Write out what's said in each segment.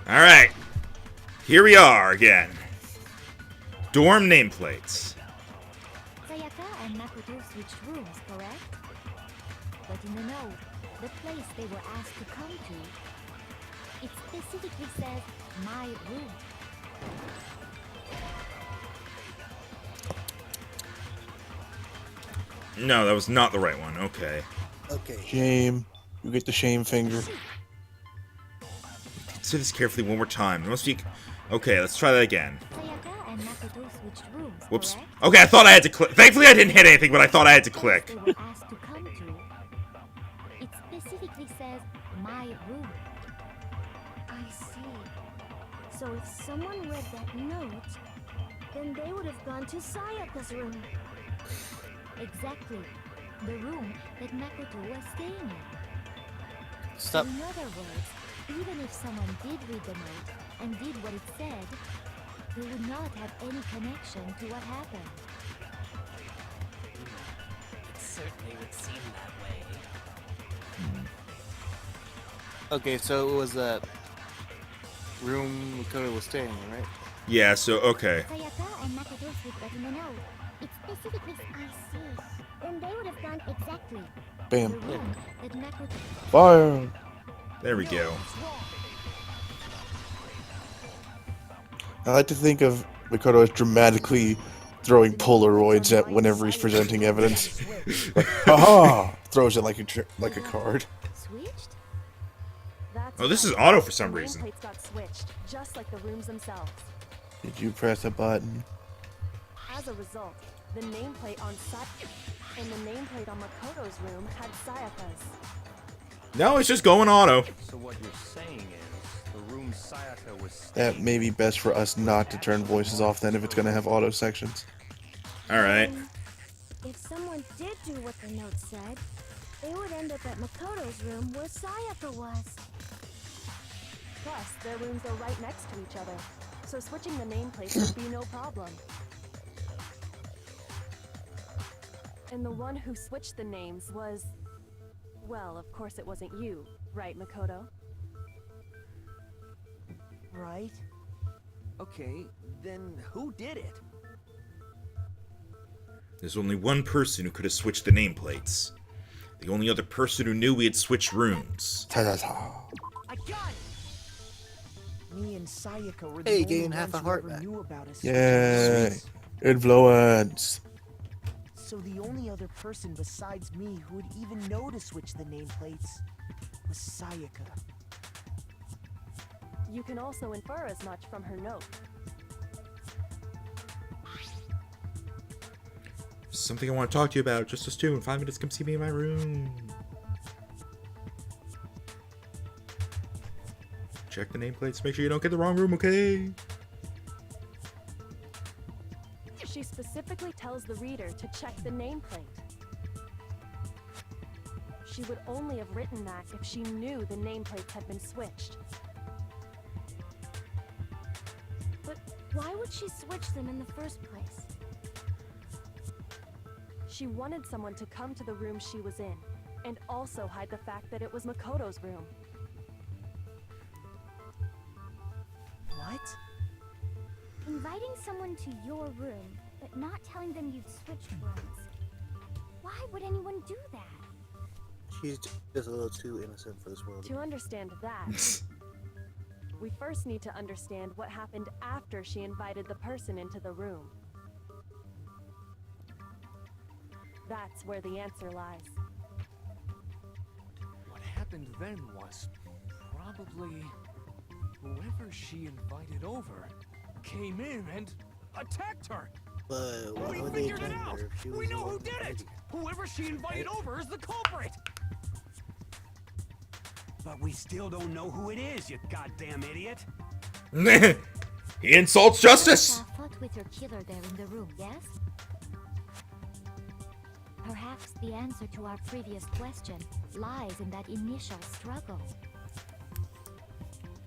Alright. Here we are again. Dorm nameplates. Sayaka and Makoto switched rooms, correct? But in the note, the place they were asked to come to, it specifically says, my room. No, that was not the right one. Okay. Okay. Shame. You get the shame finger. Consider this carefully one more time. There must be... Okay, let's try that again. Sayaka and Makoto switched rooms, Whoops. correct? Okay, I thought I had to click. Thankfully, I didn't hit anything, but I thought I had to click. They were asked to come to, it specifically says, my room. I see. So if someone read that note, then they would have gone to Sayaka's room. Exactly. The room that Makoto was staying in. Stop. In other words, even if someone did read the note and did what it said, they would not have any connection to what happened. It certainly would seem that way. Okay, so it was that room Makoto was staying in, right? Yeah, so, okay. Sayaka and Makoto switched in the note. It specifically I see. Then they would have done exactly. The Bam. room that Makoto... Fire. There we go. I like to think of Makoto as dramatically throwing Polaroids at whenever he's presenting evidence. Like, haha! Throws it like a card. Switched? Oh, this is auto for some reason. Nameplates got switched, just like the rooms themselves. Did you press a button? As a result, the nameplate on and the nameplate on Makoto's room had Sayaka's. No, it's just going auto. So what you're saying is the room Sayaka was That may be best for us not to turn voices off then if it's gonna have auto sections. Alright. If someone did do what the note said, they would end up at Makoto's room where Sayaka was. Plus, their rooms are right next to each other, so switching the nameplates would be no problem. And the one who switched the names was... Well, of course it wasn't you, right, Makoto? right. Okay, then who did it? There's only one person who could have switched the nameplates. The only other person who knew we had switched rooms. Ta-ta-ta. I got it! Me and Sayaka were the Hey, only gain half ones a heart who ever back. knew about us. Yay. Influence. So the only other person besides me who would even know to switch the nameplates was Sayaka. You can also infer as much from her note. Something I want to talk to you about. Just us two. In 5 minutes, come see me in my room. Check the nameplates. Make sure you don't get the wrong room, okay? She specifically tells the reader to check the nameplate. She would only have written that if she knew the nameplates had been switched. But why would she switch them in the first place? She wanted someone to come to the room she was in, and also hide the fact that it was Makoto's room. What? Inviting someone to your room, but not telling them you'd switched rooms. Why would anyone do that? She's just a little too innocent for this world. To understand that, we first need to understand what happened after she invited the person into the room. That's where the answer lies. What happened then was probably whoever she invited over came in and attacked her. But why We would they figured it attack out. her if she We was know the who one did it. invited? Whoever she invited over is the culprit. But we still don't know who it is, you goddamn idiot. He insults justice. Sayaka fought with her killer there in the room, yes? Perhaps the answer to our previous question lies in that initial struggle.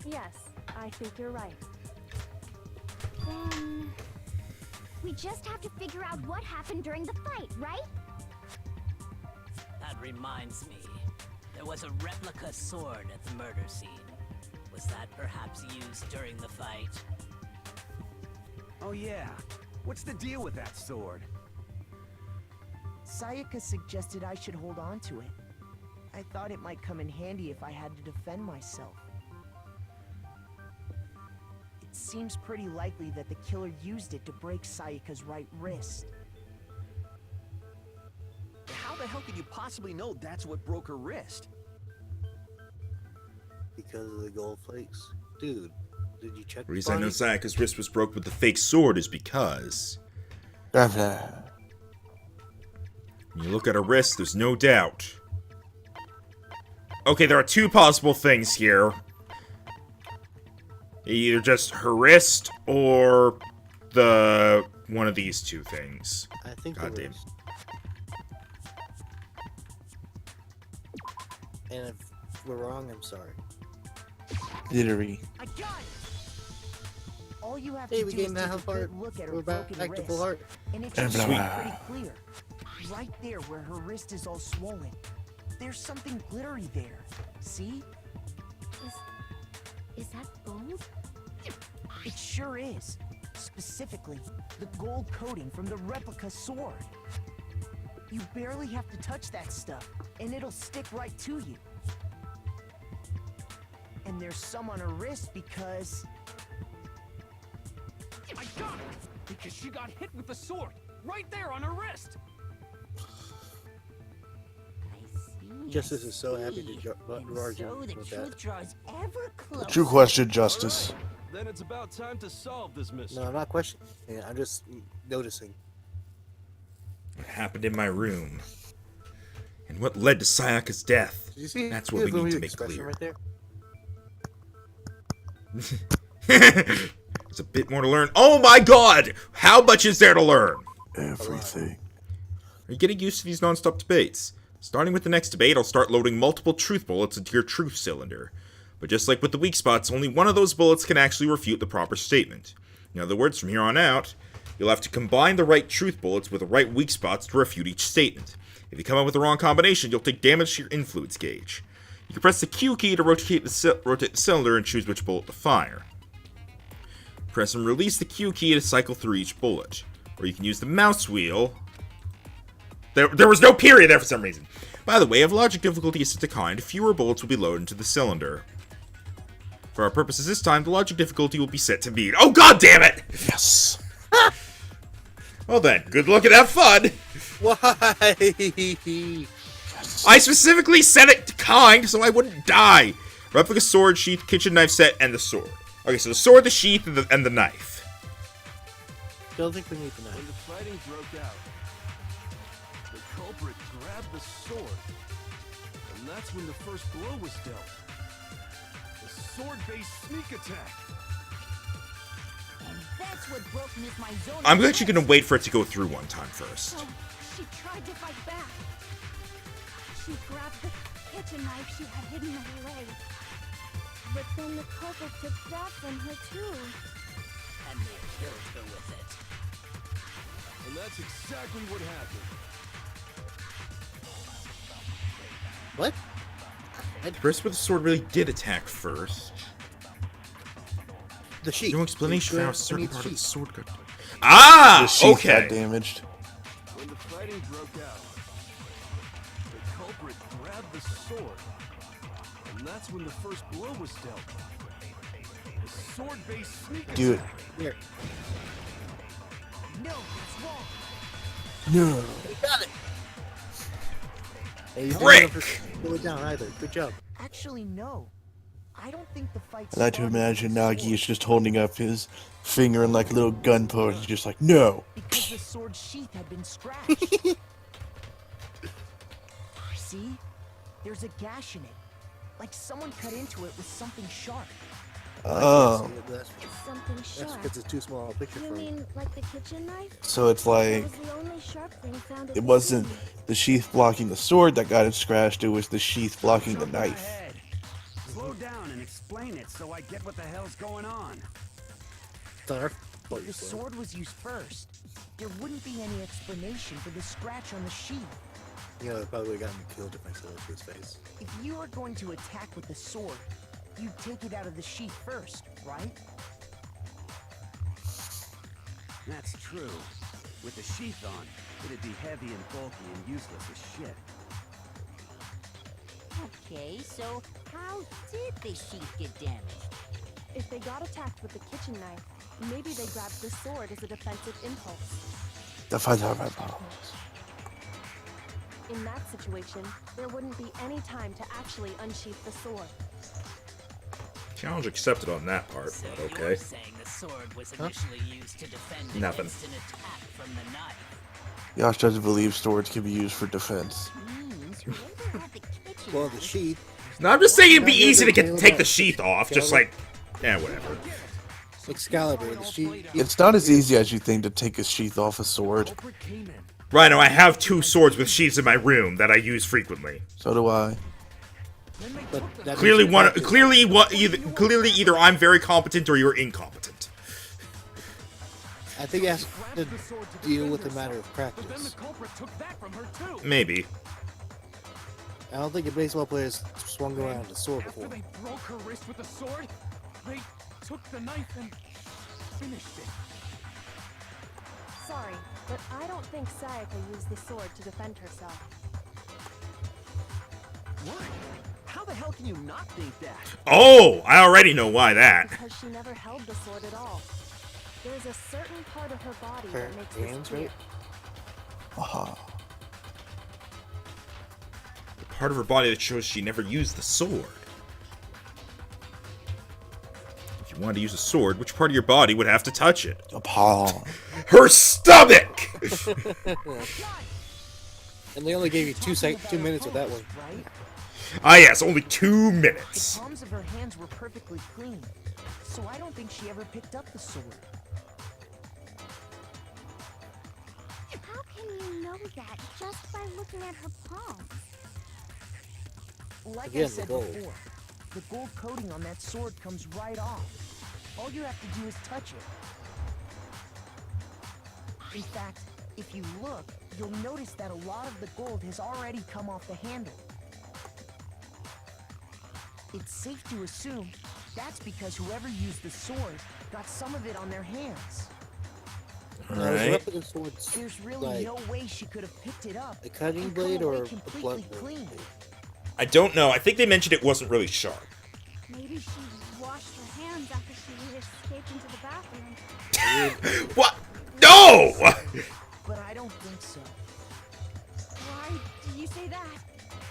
Yes, I think you're right. Then... we just have to figure out what happened during the fight, right? That reminds me. There was a replica sword at the murder scene. Was Was that perhaps used during the fight? Oh yeah. What's the deal with that sword? Sayaka suggested I should hold on to it. I thought it might come in handy if I had to defend myself. It seems pretty likely that the killer used it to break Sayaka's right wrist. How the hell could you possibly know that's what broke her wrist? Because of the gold flakes. Dude, did you check The reason I know Sayaka's wrist was broke with the fake sword is because when you look at her wrist, there's no doubt. Okay, there are two possible things here. Either just her wrist or the one of these two things. I think God the damn. wrist. And if we're wrong, I'm sorry. Literally. I got it! All you have Hey, to we do gained is that take a half heart. good look at her We're back broken to wrist, full heart. and it should be Sweet. pretty clear. Right there where her wrist is all swollen. There's something glittery there. See? Is that gold? It sure is. Specifically, the gold coating from the replica sword. You barely have to touch that stuff, and it'll stick right to you. And there's some on her wrist because... I got it! Because she got hit with the sword, right there on her wrist! I see. Justice is so happy to And argue so the with truth that. draws ever closer. True question, Justice. Then it's about time to solve this mystery. No, I'm not questioning. I'm just noticing. What happened in my room and what led to Sayaka's death. Did you see? That's what we his need to little make expression clear. right there? There's a bit more to learn. Oh my god! How much is there to learn? Everything. Are you getting used to these non-stop debates? Starting with the next debate, I'll start loading multiple truth bullets into your truth cylinder. But just like with the weak spots, only one of those bullets can actually refute the proper statement. In other words, from here on out, you'll have to combine the right truth bullets with the right weak spots to refute each statement. If you come up with the wrong combination, you'll take damage to your influence gauge. You can press the Q key to rotate the cylinder and choose which bullet to fire. Press and release the Q key to cycle through each bullet. Or you can use the mouse wheel. There was no period there for some reason. By the way, if logic difficulty is set to kind, fewer bullets will be loaded into the cylinder. For our purposes this time, the logic difficulty will be set to medium. Oh god damn it! Yes. Well then, good luck and have fun! Why? I specifically set it to kind so I wouldn't die. Replica sword, sheath, kitchen knife set, and the sword. Okay, so the sword, the sheath, and the knife. Don't think we need the When knife. the fighting broke out, the culprit grabbed the sword, and that's when the first blow was dealt. The sword-based sneak attack. And that's what broke Miss Mizone. I'm actually gonna wait for it to go through one time first. So, she tried to fight back. She grabbed the kitchen knife she had hidden in her leg. But then the culprit took that from her too. And they killed her with it. And that's exactly what happened. What? The person with the sword really did attack first. The sheath. No explanation for how a We certain need part of the sheath. sword got... Ah! The sheath Okay! got damaged. When the fighting broke out, the culprit grabbed the sword, and that's when the first blow was dealt. The sword-based sneak Dude. attack. Here. No, it's wrong. No. We got it. Hey, you didn't Frick! slow it down either. Good job. Actually, no. I don't think the fight I like to started imagine with the Nagi sword, is just holding up his finger in like a little gun pose. He's just like, no. because the sword sheath had been scratched. See? There's a gash in it. Like someone cut into it with something sharp. Oh. That's Something sharp. because it's too small a picture You for me. mean like the kitchen knife? So it's That like, was the only sharp thing found at it the wasn't scene. the sheath blocking the sword that got it scratched, it was the sheath blocking the Jump knife. ahead. Slow down and explain it so I get what the hell's going on. It's not our fault If you're the slow. sword was used first, there wouldn't be any explanation for the scratch on the sheath. You know, it probably would have gotten killed if I saw it to his face. If you are going to attack with the sword, you'd take it out of the sheath first, right? That's true. With the sheath on, it'd be heavy and bulky and useless as shit. Okay, so how did the sheath get damaged? If they got attacked with the kitchen knife, maybe they grabbed the sword as a defensive impulse. In that situation, there wouldn't be any time to actually unsheath the sword. Challenge accepted on that part, So but okay. you're saying the sword was initially used to defend Nothing. against an attack from the knife. Yosh doesn't believe swords can be used for defense. Means whoever had the kitchen Well, the knife sheath. No, I'm just saying it'd be easy to take the sheath off, just like, whatever. Excalibur, the sheath. It's not as easy as you think to take a sheath off a sword. Rhino, I have 2 swords with sheaths in my room that I use frequently. So do I. But that Clearly, means clearly either I'm very competent or you're incompetent. I think it has to deal with a matter of practice. Maybe. I don't think a baseball player has swung around a sword before. After they broke her wrist with the sword, they took the knife and finished it. Sorry, but I don't think Sayaka used the sword to defend herself. What? How the hell can you not think that? Oh, I already know why that. Because she never held the sword at all. There's a certain part of her body Her that makes this hands, clear. right? Aha. The part of her body that shows she never used the sword. If you wanted to use a sword, which part of your body would have to touch it? A paw. Her stomach! And they only gave you 2 minutes with that one. Right? Ah yes, only 2 The minutes. palms of her hands were perfectly clean, so I don't think she ever picked up the sword. How can you know that just by looking at her palms? Like I Again, the said gold. before, the gold coating on that sword comes right off. All you have to do is touch it. In fact, if you look, you'll notice that a lot of the gold has already come off the handle. It's safe to assume that's because whoever used the sword got some of it on their hands. Alright. Replica swords, There's really like no way she could have picked it up a cutting and come blade away or a completely blunt blade? clean. I don't know. I think they mentioned it wasn't really sharp. Maybe she washed her hands after she escaped into the bathroom. What? No! But I don't think so. Why do you say that?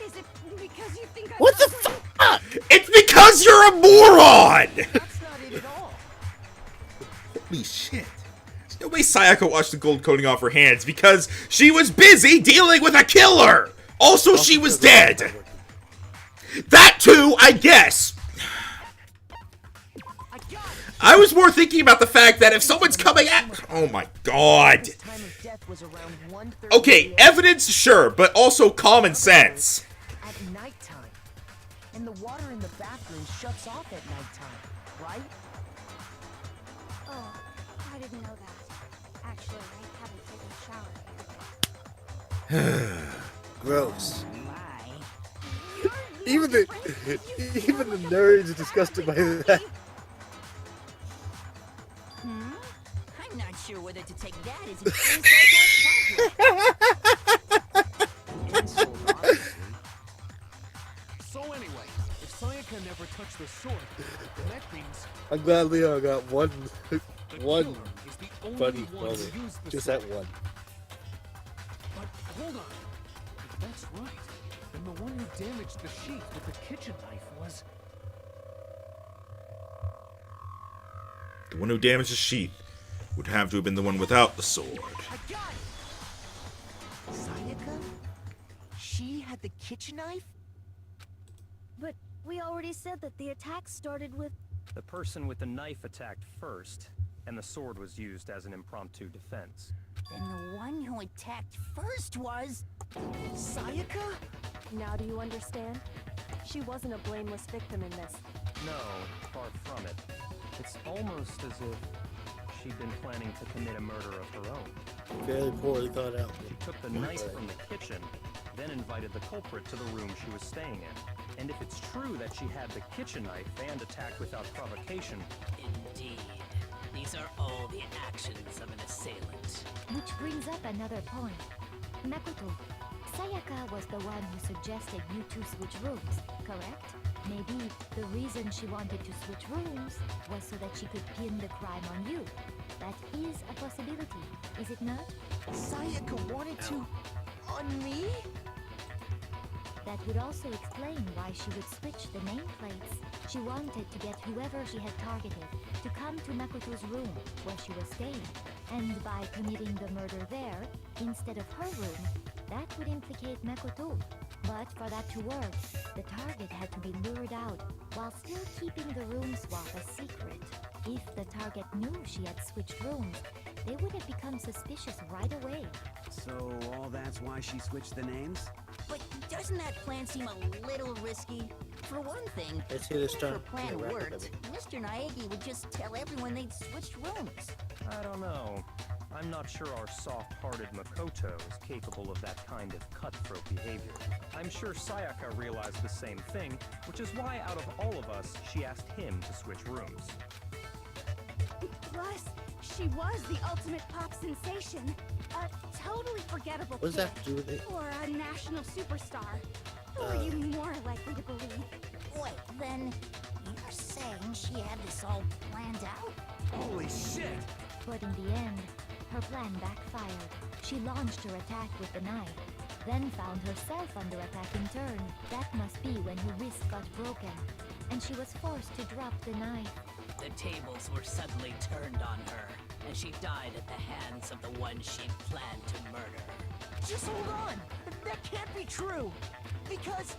Is it because you think I'm What the ugly? fuck? It's because you're a moron! That's not it at all. Holy shit. There's no way Sayaka washed the gold coating off her hands because she was busy dealing with a killer! Also, she was dead! That too, I guess! I was more thinking about the fact that if someone's coming at... Oh my god. His time of death was around 1:30 Okay, a.m. evidence, sure, but also common sense. at nighttime. And the water in the bathroom shuts off at nighttime, right? Oh, I didn't know that. Actually, I haven't taken a shower. Gross. Why? Even the nerds are disgusted by that. I'm not sure whether to take that as an insult or a compliment. So anyway, if Sayaka never touched the sword, then that means I'm glad Leo got one the One killer is the only funny one moment. who used the Just sword. that one. But hold on. If that's right, then the one who damaged the sheath with the kitchen knife was... The one who damaged the sheath would have to have been the one without the sword. I got it! Sayaka? She had the kitchen knife? But we already said that the attack started with... The person with the knife attacked first, and the sword was used as an impromptu defense. Then the one who attacked first was... Sayaka? Now do you understand? She wasn't a blameless victim in this. No, far from it. It's almost as if she'd been planning to commit a murder of her own. Very poorly thought out. She took the knife from the kitchen, then invited the culprit to the room she was staying in. And if it's true that she had the kitchen knife and attacked without provocation... Indeed. These are all the actions of an assailant. Which brings up another point. Makoto, Sayaka was the one who suggested you two switch rooms, correct? Maybe the reason she wanted to switch rooms was so that she could pin the crime on you. That is a possibility, is it not? Sayaka wanted to... on me? That would also explain why she would switch the nameplates. She wanted to get whoever she had targeted to come to Makoto's room where she was staying. And by committing the murder there, instead of her room, that would implicate Makoto. But for that to work, the target had to be lured out while still keeping the room swap a secret. If the target knew she had switched rooms, they would have become suspicious right away. So all that's why she switched the names? But doesn't that plan seem a little risky? For one thing, Let's see this if her done. plan Yeah, worked, Mr. Naegi would just tell everyone they'd switched rooms. I don't know. I'm not sure our soft-hearted Makoto is capable of that kind of cutthroat behavior. I'm sure Sayaka realized the same thing, which is why out of all of us, she asked him to switch rooms. Plus, she was the ultimate pop sensation. A totally forgettable What does that have to do with it? Or a national superstar. Who are you more likely to believe? Wait, then you're saying she had this all planned out? Holy shit! But in the end, her plan backfired. She launched her attack with the knife, then found herself under attack in turn. That must be when her wrist got broken, and she was forced to drop the knife. The tables were suddenly turned on her, and she died at the hands of the one she'd planned to murder. Just hold on! That can't be true! Because...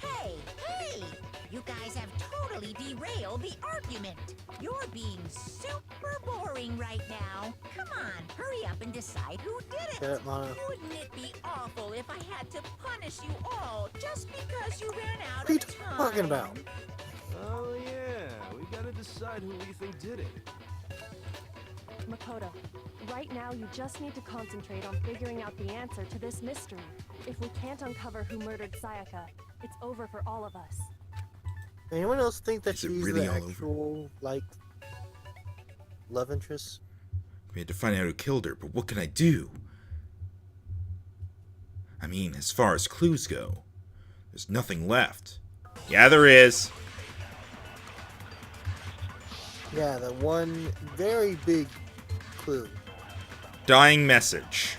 Hey! You guys have totally derailed the argument. You're being super boring right now. Come on, hurry up and decide who did it. Get it, Mono. Wouldn't it be awful if I had to punish you all just because you ran out What are you of time? talking about? Oh yeah, we gotta decide who we think did it. Makoto, right now you just need to concentrate on figuring out the answer to this mystery. If we can't uncover who murdered Sayaka, it's over for all of us. Anyone else think that Is it she's really the all over? actual, like, love interest? We had to find out who killed her, but what can I do? I mean, as far as clues go, there's nothing left. Yeah, there is. Yeah, the one very big clue. Dying message.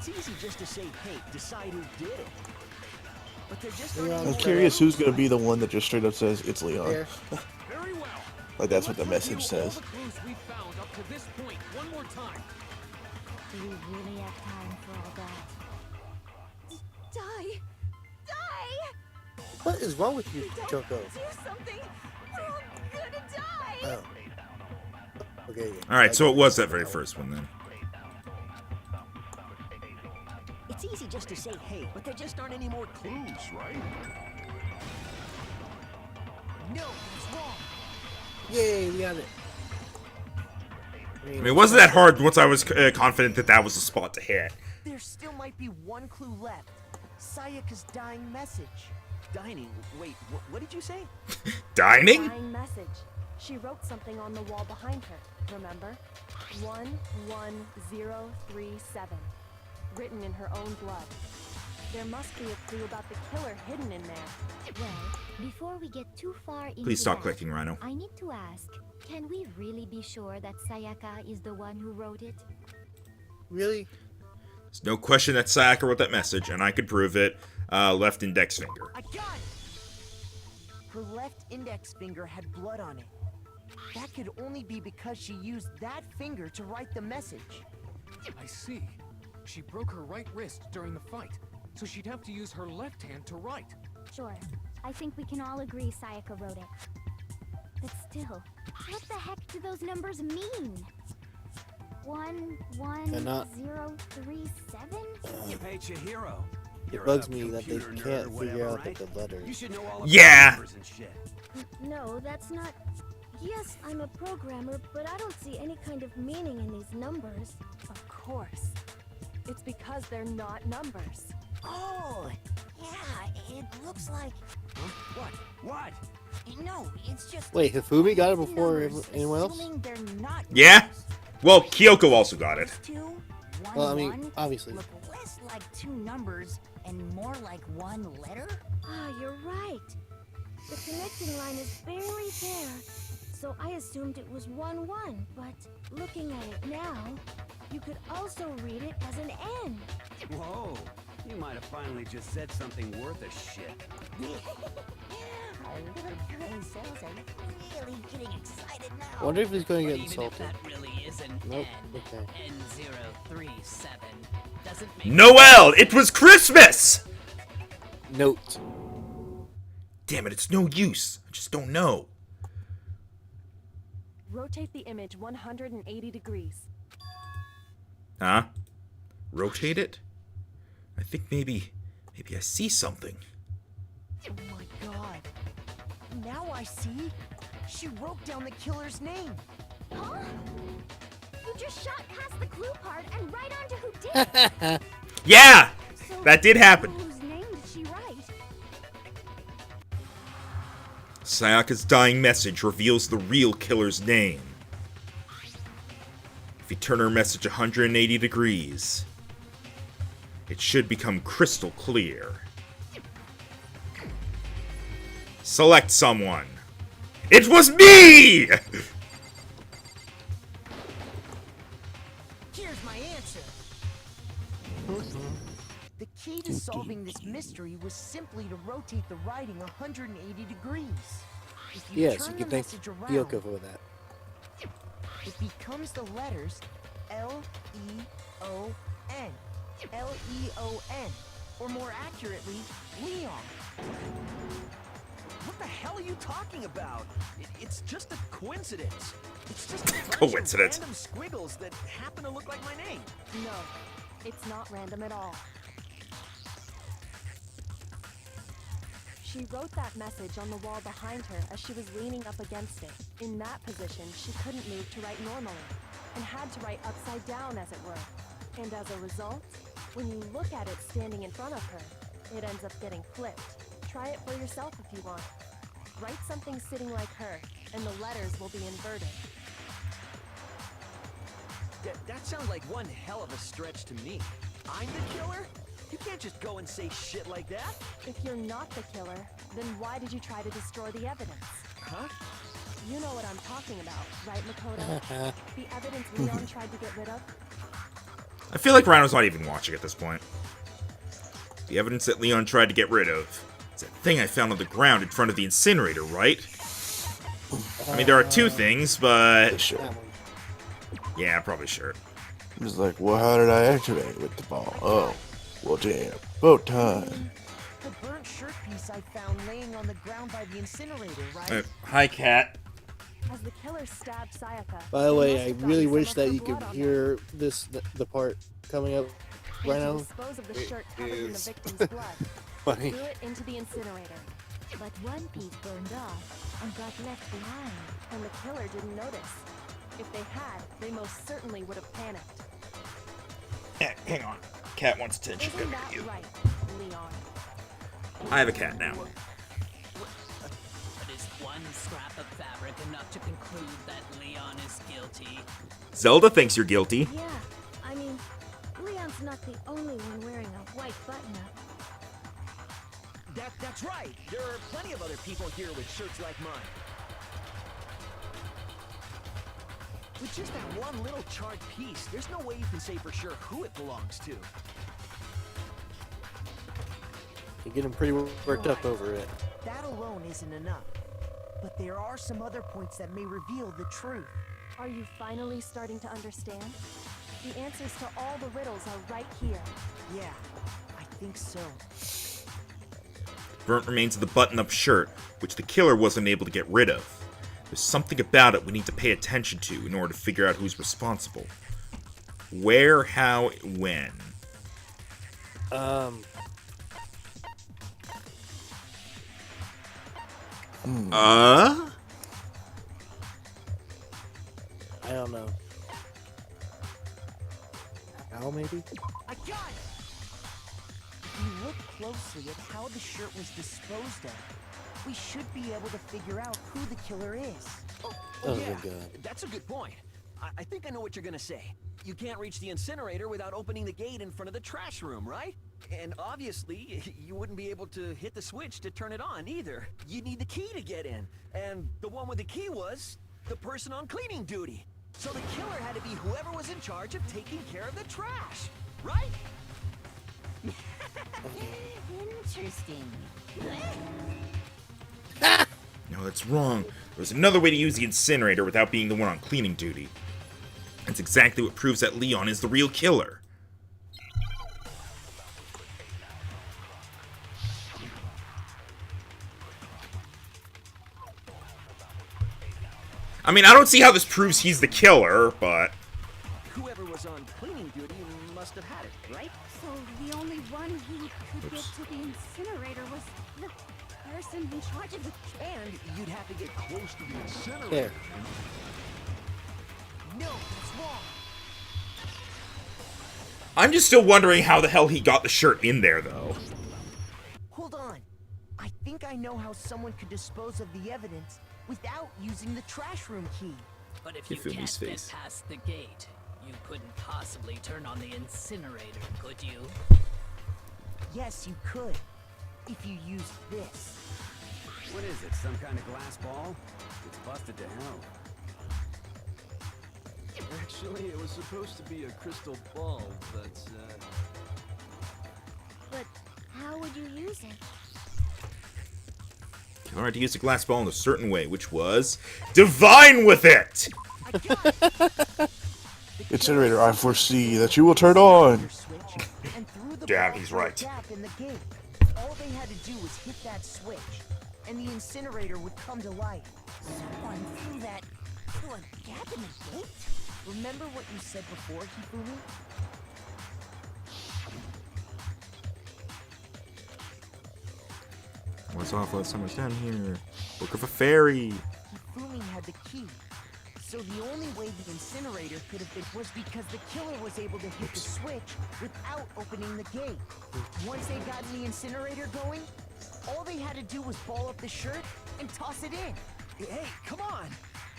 it's easy just to say, hey, decide who did it. But they're just I'm curious who's gonna be the one that just straight up says it's Leon. Very well. Like that's what the message says. All the clues we found up to this point one more time. Do we really have time for all that? Die! Die! What is wrong with you, Choco? Do something! We're all gonna die! Oh. Okay. Yeah. Alright, so it was that very first one then. It's easy just to say, hey, but there just aren't any more clues, right? No, he's wrong. Yay, we got it. I mean, it wasn't that hard once I was confident that that was the spot to hit. There still might be one clue left. Sayaka's dying message. Dining? Wait, what did you say? Dining? Dying message. She wrote something on the wall behind her, remember? 11037. Written in her own blood. There must be a clue about the killer hidden in there. Well, before we get too far into Please stop that, clicking, Rhino. I need to ask, can we really be sure that Sayaka is the one who wrote it? Really? There's no question that Sayaka wrote that message, and I could prove it. Left index finger. I got it! Her left index finger had blood on it. That could only be because she used that finger to write the message. I see. She broke her right wrist during the fight, so she'd have to use her left hand to write. Sure. I think we can all agree Sayaka wrote it. But still, what the heck do those numbers mean? 11037? Hey, Chihiro. It bugs me that they can't figure out right? the letter. You should know all Yeah. numbers and shit. No, that's not... Yes, I'm a programmer, but I don't see any kind of meaning in these numbers. Of course. It's because they're not numbers. Oh, yeah, it looks like... What? What? No, it's just... Wait, Hifumi got it before numbers, anyone else? assuming they're not Yeah? numbers. Well, Kyoko also got it. Two, one, Well, I mean, one, obviously. look less like two numbers and more like one letter? Ah, you're right. The connecting line is barely there, so I assumed it was 1-1, but looking at it now, you could also read it as an N. Whoa. You might have finally just said something worth a shit. Our little brain cells are really getting excited now. I wonder if he's going to But get even if insulted. that really is an Nope. N, Okay. N037 doesn't make Noel, it was Christmas! Note. Damn it, it's no use. I just don't know. Rotate the image 180 degrees. Huh? Rotate it? I think maybe I see something. Oh my god. Now I see. She wrote down the killer's name. Huh? You just shot past the clue part and right onto who did it. Yeah! So That did happen. whose name did she write? Sayaka's dying message reveals the real killer's name. If you turn her message 180 degrees, it should become crystal clear. Select someone. It was me! Here's my answer. The key to solving this mystery was simply to rotate the writing 180 degrees. If you Yes, turn you the can thank message around, Kyoko for that. it becomes the letters L-E-O-N. L-E-O-N. Or more accurately, Leon. What the hell are you talking about? It's just a coincidence. It's just a bunch Coincidence. of random squiggles that happen to look like my name. No, it's not random at all. She wrote that message on the wall behind her as she was leaning up against it. In that position, she couldn't move to write normally, and had to write upside down, as it were. And as a result, when you look at it standing in front of her, it ends up getting flipped. Try it for yourself if you want. Write something sitting like her, and the letters will be inverted. That sounds like one hell of a stretch to me. I'm the killer? You can't just go and say shit like that. If you're not the killer, then why did you try to destroy the evidence? Huh? You know what I'm talking about, right, Makoto? The evidence Leon tried to get rid of? I feel like Rhino's not even watching at this point. The evidence that Leon tried to get rid of. It's that thing I found on the ground in front of the incinerator, right? I mean, there are two things, but... Sure. Yeah, probably sure. He was like, well, how did I activate it with the ball? Oh, well, damn. About time. The burnt shirt piece I found laying on the ground by the incinerator, right? Hi, Cat. As the killer stabbed Sayaka. By the they way, must I have really gotten some wish of that her you could blood on hear the part coming up them. right And to now. dispose of the shirt covered in the is victim's blood. funny. Threw it into the incinerator. But one piece burned off and got left behind. And the killer didn't notice. If they had, they most certainly would have panicked. Hang on. Cat wants attention. Isn't that right, Leon? I have a cat now. But is one scrap of fabric enough to conclude that Leon is guilty? Zelda thinks you're guilty. Yeah, I mean, Leon's not the only one wearing a white button-up. That's right. There are plenty of other people here with shirts like mine. With just that one little charred piece, there's no way you can say for sure who it belongs to. You're getting pretty worked up over it. That alone isn't enough. But there are some other points that may reveal the truth. Are you finally starting to understand? The answers to all the riddles are right here. Yeah, I think so. Burnt remains of the button-up shirt, which the killer wasn't able to get rid of. There's something about it we need to pay attention to in order to figure out who's responsible. Where, how, when. how the shirt was disposed of, we should be able to figure out who the killer is. Oh yeah, my god. that's a good point. I think I know what you're gonna say. You can't reach the incinerator without opening the gate in front of the trash room, right? And obviously, you wouldn't be able to hit the switch to turn it on either. You'd need the key to get in. And the one with the key was the person on cleaning duty. So the killer had to be whoever was in charge of taking care of the trash, right? Interesting. No, that's wrong. There's another way to use the incinerator without being the one on cleaning duty. That's exactly what proves that Leon is the real killer. I mean, I don't see how this proves he's the killer, but... Whoever was on cleaning duty must have had it, right? So the only one who could get to the incinerator was the person in charge of the... And you'd have to get close to the incinerator. There. No, it's wrong. I'm just still wondering how the hell he got the shirt in there, though. Hold on. I think I know how someone could dispose of the evidence without using the trash room key. But if You you feel me, can't get Space? past the gate, you couldn't possibly turn on the incinerator, could you? Yes, you could. If you used this. What is it, some kind of glass ball? It's busted to hell. Actually, it was supposed to be a crystal ball, but, But how would you use it? Killer had to use the glass ball in a certain way, which was... divine with it! Incinerator, I foresee that you will turn on. Damn, he's right. Gap in the gate. All they had to do was hit that switch, and the incinerator would come to life. Someone threw that through a gap in the gate? Remember what you said before, Hifumi? What's off last summer's down here? Book of a fairy. Hifumi had the key. So the only way the incinerator could have been was because the killer was able to hit the switch without opening the gate. Once they got the incinerator going, all they had to do was ball up the shirt and toss it in. Hey, come on!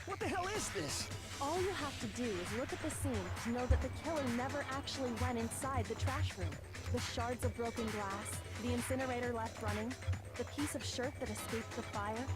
What the hell is this? All you have to do is look at the scene to know that the killer never actually went inside the trash room. The shards of broken glass, the incinerator left running, the piece of shirt that escaped the fire.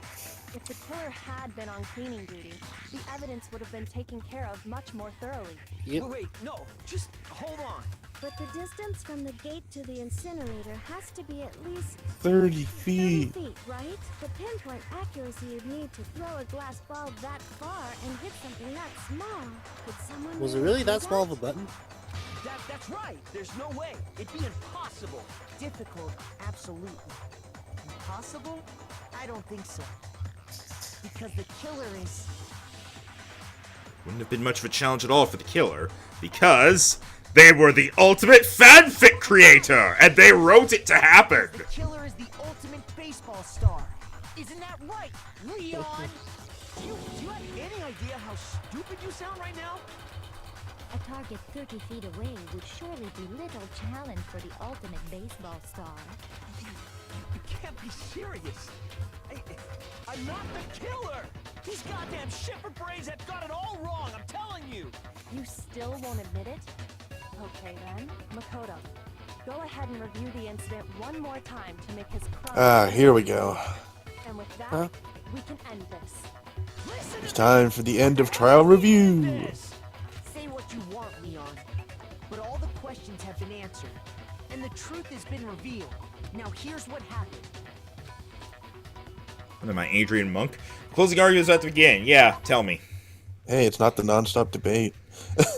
If the killer had been on cleaning duty, the evidence would have been taken care of much more thoroughly. Wait, no, just hold on. But the distance from the gate to the incinerator has to be at least 30 30 feet. feet, right? The pinpoint accuracy you'd need to throw a glass ball that far and hit something that small. Could someone Was it really that small of a button? That's right. There's no way. It'd be impossible. Difficult, absolutely. Impossible? I don't think so. Because the killer is... Wouldn't have been much of a challenge at all for the killer, because they were the ultimate fanfic creator, and they wrote it to happen. The killer is the ultimate baseball star. Isn't that right, Leon? Do you have any idea how stupid you sound right now? A target 30 feet away would surely be little challenge for the ultimate baseball star. You can't be serious. I'm not the killer. These goddamn shipper brains have got it all wrong, I'm telling you. You still won't admit it? Okay then, Makoto. Go ahead and review the incident one more time to make his crime. Here we go. And with that, we can end this. It's time for the end of trial review. Say what you want, Leon. But all the questions have been answered. And the truth has been revealed. Now here's what happened. And then my Adrian Monk. Closing arguments about to begin. Yeah, tell me. Hey, it's not the non-stop debate.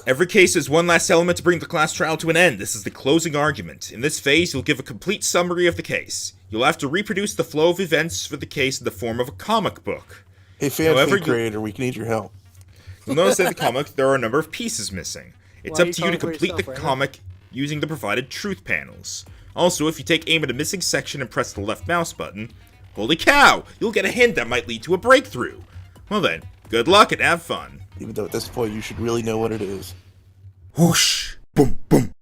Every case has one last element to bring the class trial to an end. This is the closing argument. In this phase, you'll give a complete summary of the case. You'll have to reproduce the flow of events for the case in the form of a comic book. Hey, fanfic creator, we can need your help. You'll notice that in the comic, there are a number of pieces missing. It's Why are up to you you to talking for complete the yourself right comic using the provided truth panels. Also, if you take aim at a missing section and press the left mouse button, holy cow, you'll get a hint that might lead to a breakthrough. Well then, good luck and have fun. Even though at this point you should really know what it is. Whoosh! Boom, boom.